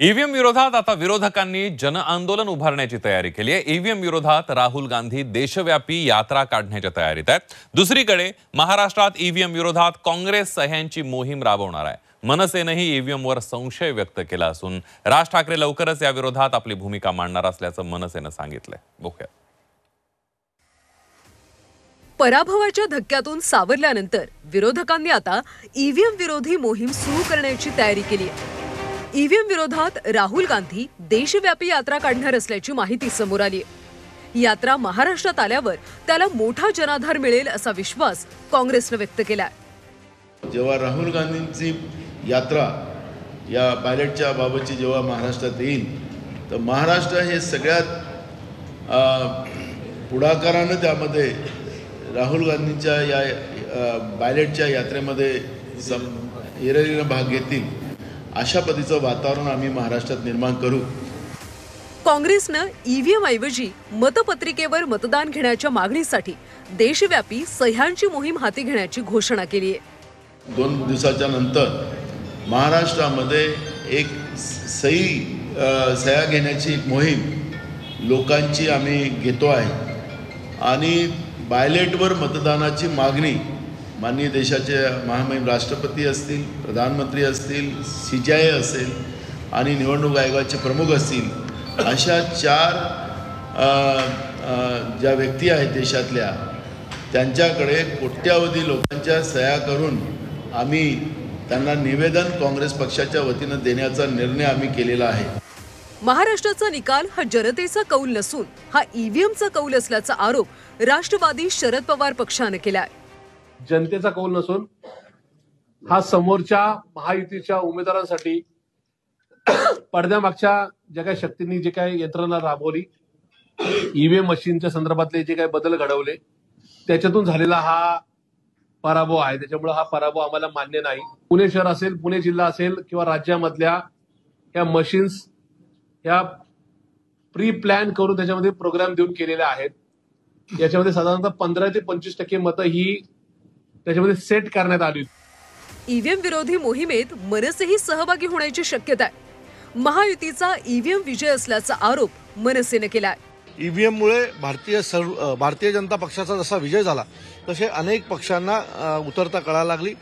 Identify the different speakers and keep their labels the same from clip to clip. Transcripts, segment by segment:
Speaker 1: EVM विरोधात आता विरोधकांनी जन आंदोलन उभारण्याची तयारी केली आहे। ईव्हीएम विरोधात राहुल गांधी देशव्यापी यात्रा काढण्याच्या तयारीत आहेत। दुसरीकडे महाराष्ट्रात ईव्हीएम विरोधात काँग्रेस सह्यांची मोहीम राबवणार आहे। मनसेनेही ईव्हीएमवर संशय व्यक्त केला असून राज ठाकरे लवकरच या विरोधात आपली भूमिका मांडणार असल्याचं मनसेने सांगितलंय। बघूया।
Speaker 2: पराभवाच्या धक्क्यातून सावरल्यानंतर विरोधकांनी आता ईव्हीएम विरोधी मोहीम सुरू करण्याची तयारी केली आहे। ईव्हीएम विरोधात राहुल गांधी देशव्यापी यात्रा काढणार असल्याची माहिती समोर आली आहे। यात्रा महाराष्ट्रात आल्यावर त्याला मोठा जनाधार मिळेल असा विश्वास काँग्रेसने व्यक्त केलाय।
Speaker 3: जेव्हा राहुल गांधींची यात्रा या पायलटच्या बाबतची जेव्हा महाराष्ट्रात येईल तर महाराष्ट्र हे सगळ्यात पुढाकाराने त्यामध्ये राहुल गांधींच्या या पायलटच्या यात्रेमध्ये हिरिरीने भाग घेतील अशा पद्धतीचं वातावरण आम्ही महाराष्ट्रात निर्माण करू।
Speaker 2: काँग्रेसनं ईव्हीएम ऐवजी मतपत्रिकेवर मतदान घेण्याच्या मागणीसाठी देशव्यापी सह्यांची मोहीम हाती घेण्याची घोषणा केली आहे।
Speaker 3: 2 दिवसाच्या नंतर महाराष्ट्रामध्ये एक सह्या घेण्याची एक मोहीम लोकांची आम्ही घेतो आहे आणि बायलेटवर मतदानाची मागणी माननीय देशाचे महामहिम राष्ट्रपती असतील, प्रधानमंत्री असतील, CJI असेल आणि निवडणूक आयोगाचे प्रमुख असतील अशा 4 ज्या व्यक्ती आहेत देशातल्या त्यांच्याकडे कोट्यावधी लोकांच्या सह्या करून आम्ही त्यांना निवेदन काँग्रेस पक्षाच्या वतीने देण्याचा निर्णय आम्ही केलेला आहे।
Speaker 2: महाराष्ट्राचा निकाल हा जनतेचा कौल नसून हा ईव्हीएमचा कौल असल्याचा आरोप राष्ट्रवादी शरद पवार पक्षाने केलाय।
Speaker 4: जनतेचा कौल नसून हा समोरच्या महायुतीच्या उमेदवारांसाठी पडद्यामागच्या ज्या काही शक्तींनी जे काही यंत्रणा राबवली, ईव्हीएम मशीनच्या संदर्भातले जे काही बदल घडवले त्याच्यातून झालेला हा पराभव आहे। त्याच्यामुळे हा पराभव आम्हाला मान्य नाही। पुणे शहर असेल, पुणे जिल्हा असेल किंवा राज्यामधल्या या मशीन्स या प्री प्लॅन करून त्याच्यामध्ये प्रोग्राम देऊन केलेले आहेत। याच्यामध्ये साधारणतः 15 ते 25% मतं ही त्याच्यामध्ये सेट करण्यात आली।
Speaker 2: ईव्हीएम विरोधी मोहिमेत मनसेही सहभागी होण्याची शक्यता आहे। महायुतीचा ईव्हीएम विजय असल्याचा आरोप मनसेने केलाय।
Speaker 5: ईव्हीएम मुळे भारतीय जनता पक्षाचा जसा विजय झाला तसे अनेक पक्षांना उतरता कळायला लागली।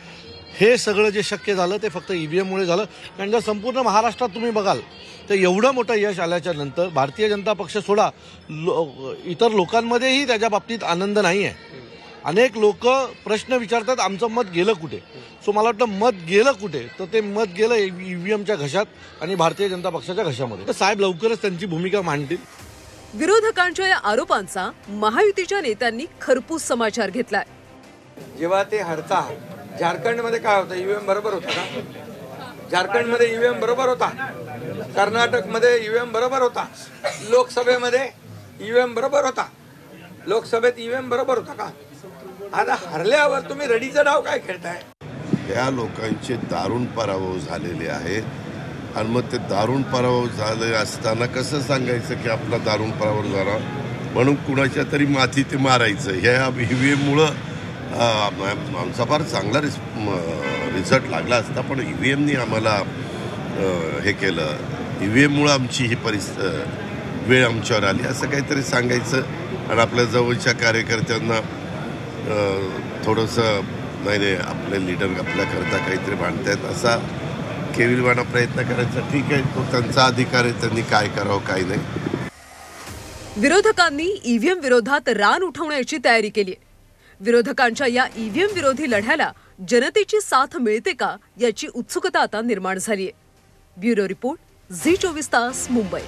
Speaker 5: हे सगळं जे शक्य झालं ते फक्त ईव्हीएम मुळे झालं। कारण जर संपूर्ण महाराष्ट्रात तुम्ही बघाल तर एवढं मोठं यश आल्याच्या नंतर भारतीय जनता पक्ष सोडा इतर लोकांमध्येही त्याच्या बाबतीत आनंद नाही आहे। अनेक लोक प्रश्न विचारतात आमचं मत गेलं कुठे। सो मला वाटतं मत गेलं कुठे तर ते मत गेलं ईव्हीएमच्या घशात आणि भारतीय जनता पक्षाच्या घशामध्ये। तर साहेब लवकरच त्यांची भूमिका मांडतील।
Speaker 2: विरोधकांच्या या आरोपांचा महायुतीच्या नेत्यांनी खरपूस समाचार घेतलाय।
Speaker 6: जेव्हा ते हरतात झारखंडमध्ये काय होतं, ईव्हीएम बरोबर होता का? झारखंडमध्ये ईव्हीएम बरोबर होता, कर्नाटकमध्ये ईव्हीएम बरोबर होता, लोकसभेमध्ये ईव्हीएम बरोबर होता, लोकसभेत ईव्हीएम बरोबर होता का? आता हरल्यावर तुम्ही रडीचं डाव काय खेळताय?
Speaker 7: त्या लोकांचे दारुण पराभव झालेले आहेत आणि मग ते दारुण पराभव झाले असताना कसं सांगायचं की आपला दारुण पराभव झाला म्हणून कुणाच्या तरी माथी ते मारायचं। ह्या ईव्हीएममुळं आमचा फार चांगला रिझल्ट लागला असता पण ईव्हीएमनी आम्हाला हे केलं। ईव्हीएममुळं आमची ही वेळ आमच्यावर आली असं काहीतरी सांगायचं आणि आपल्या जवळच्या कार्यकर्त्यांना थोडंसं नाही आपले लीडर आपल्याकरता काहीतरी मांडतायत असा केविलवाणा प्रयत्न करायचा। ठीक आहे, तो त्यांचा अधिकार आहे, त्यांनी काय करावं काय नाही।
Speaker 2: विरोधकांनी ईव्हीएम विरोधात रान उठवण्याची तयारी केली आहे। विरोधकांच्या या ईव्हीएम विरोधी लढ्याला जनतेची साथ मिळते का याची उत्सुकता आता निर्माण झाली आहे। ब्युरो रिपोर्ट, झी 24 तास, मुंबई।